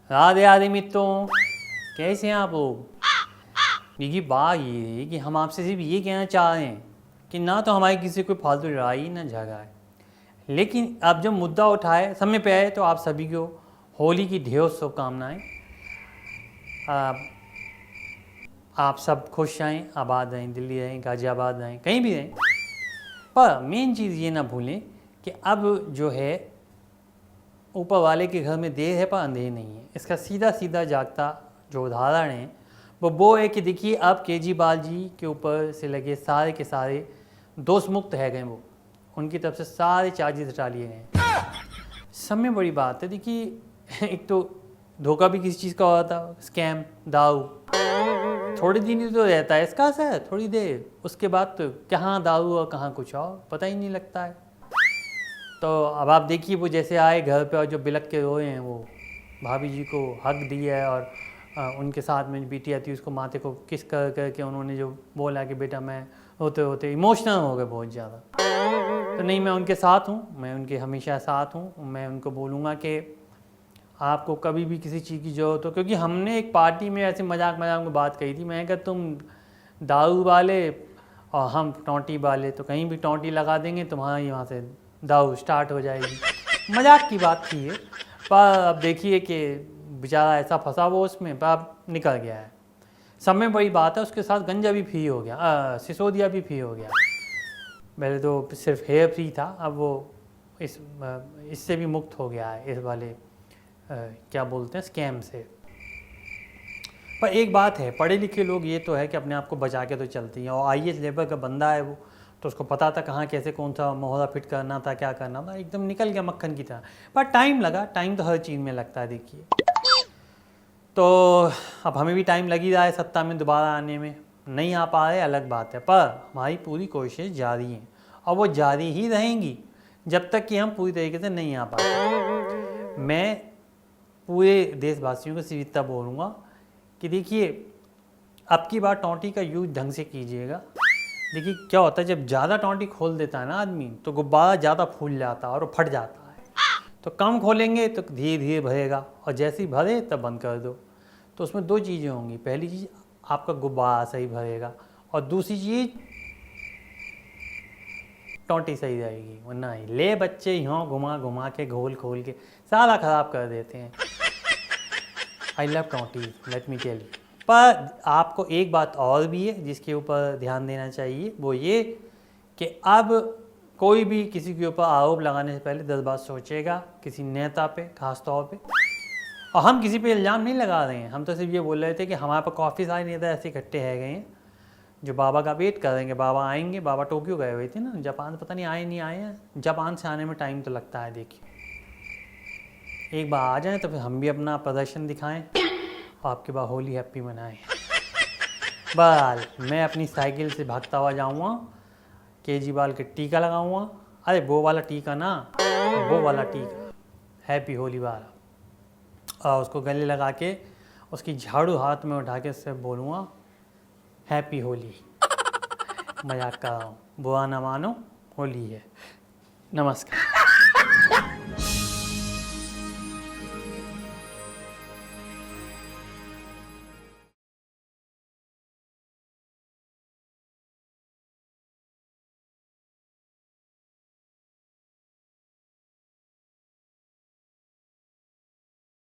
राधे राधे मित्रों, कैसे हैं आप लोग। देखिए बात ये है कि हम आपसे सिर्फ ये कहना चाह रहे हैं कि ना तो हमारी किसी कोई फालतू लड़ाई ना झगड़ा है, लेकिन अब जब मुद्दा उठाए समय पे आए तो आप सभी को होली की ढेर शुभकामनाएं। आप सब खुश रहें, आबाद रहें, दिल्ली रहें, गाज़ियाबाद रहें, कहीं भी रहें। पर मेन चीज़ ये ना भूलें कि अब जो है ऊपर वाले के घर में देर है पर अंधेर नहीं है। इसका सीधा सीधा जागता जो उदाहरण है वो है कि देखिए अब केजरीवाल जी के ऊपर से लगे सारे के सारे दोष मुक्त है गए, वो उनकी तरफ से सारे चार्जेस हटा लिए गए। सब में बड़ी बात है, देखिए एक तो धोखा भी किसी चीज़ का हुआ था, स्कैम, दारू, थोड़े दिन ही तो रहता है इसका असर, थोड़ी देर, उसके बाद तो कहाँ दारू और कहाँ कुछ और पता ही नहीं लगता है। तो अब आप देखिए वो जैसे आए घर पे और जो बिलक के रोए हैं, वो भाभी जी को हक दिया है और उनके साथ में बिटिया थी उसको माथे को किस कर करके उन्होंने जो बोला कि बेटा मैं होते होते इमोशनल हो गए बहुत ज़्यादा। तो नहीं, मैं उनके साथ हूँ, मैं उनके हमेशा साथ हूँ। मैं उनको बोलूँगा कि आपको कभी भी किसी चीज़ की ज़रूरत हो, क्योंकि हमने एक पार्टी में ऐसे मजाक में बात कही थी, मैं कहा तुम दारू वाले और हम टोंटी वाले, तो कहीं भी टोंटी लगा देंगे तुम्हारा यहाँ से दारू स्टार्ट हो जाएगी। मजाक की बात थी ये, पर अब देखिए कि बेचारा ऐसा फंसा वो उसमें, पर अब निकल गया है। सब में बड़ी बात है, उसके साथ गंजा भी फ्री हो गया, सिसोदिया भी फ्री हो गया। पहले तो सिर्फ हेयर फ्री था, अब वो इससे भी मुक्त हो गया है, इस वाले क्या बोलते हैं स्कैम से। पर एक बात है, पढ़े लिखे लोग ये तो है कि अपने आप को बचा के तो चलती हैं, और IAS लेवल का बंदा है वो, तो उसको पता था कहाँ कैसे कौन सा मोहरा फिट करना था, क्या करना था, एकदम निकल गया मक्खन की तरह। पर टाइम लगा, टाइम तो हर चीज़ में लगता है देखिए। तो अब हमें भी टाइम लग ही रहा है सत्ता में दोबारा आने में, नहीं आ पा रहे अलग बात है, पर हमारी पूरी कोशिश जारी है और वो जारी ही रहेंगी जब तक कि हम पूरी तरीके से नहीं आ पाते। मैं पूरे देशवासियों को सीधी इतना बोलूँगा कि देखिए अब की बार टोंटी का यूज ढंग से कीजिएगा। देखिए क्या होता है, जब ज़्यादा टोंटी खोल देता है ना आदमी तो गुब्बारा ज़्यादा फूल जाता है और वो फट जाता है। तो कम खोलेंगे तो धीरे धीरे भरेगा, और जैसे ही भरे तब बंद कर दो। तो उसमें दो चीज़ें होंगी, पहली चीज़ आपका गुब्बारा सही भरेगा और दूसरी चीज़ टोंटी सही रहेगी। वरना ले बच्चे यहाँ घुमा घुमा के घोल खोल के सारा ख़राब कर देते हैं। आई लव टोंटी, लेट मी टेल यू। पर आपको एक बात और भी है जिसके ऊपर ध्यान देना चाहिए, वो ये कि अब कोई भी किसी के ऊपर आरोप लगाने से पहले 10 बार सोचेगा, किसी नेता पे खास तौर पे। और हम किसी पे इल्ज़ाम नहीं लगा रहे हैं, हम तो सिर्फ ये बोल रहे थे कि हमारे पास काफ़ी सारे नेता ऐसे इकट्ठे है गए हैं जो बाबा का वेट करेंगे, बाबा आएंगे। बाबा टोक्यो गए हुए थे ना, जापान, पता नहीं आए नहीं आए हैं। जापान से आने में टाइम तो लगता है, देखिए एक बार आ जाएं तो फिर हम भी अपना प्रदर्शन दिखाएं और आपके बाद होली हैप्पी मनाएं। बस मैं अपनी साइकिल से भागता हुआ जाऊँगा, केजरीवाल के टीका लगाऊंगा, अरे वो वाला टीका ना, वो वाला टीका, हैप्पी होली वाला, और उसको गले लगा के उसकी झाड़ू हाथ में उठा के उससे बोलूँगा हैप्पी होली। मजाक कर रहा हूँ, बुरा ना मानो, होली है। नमस्कार।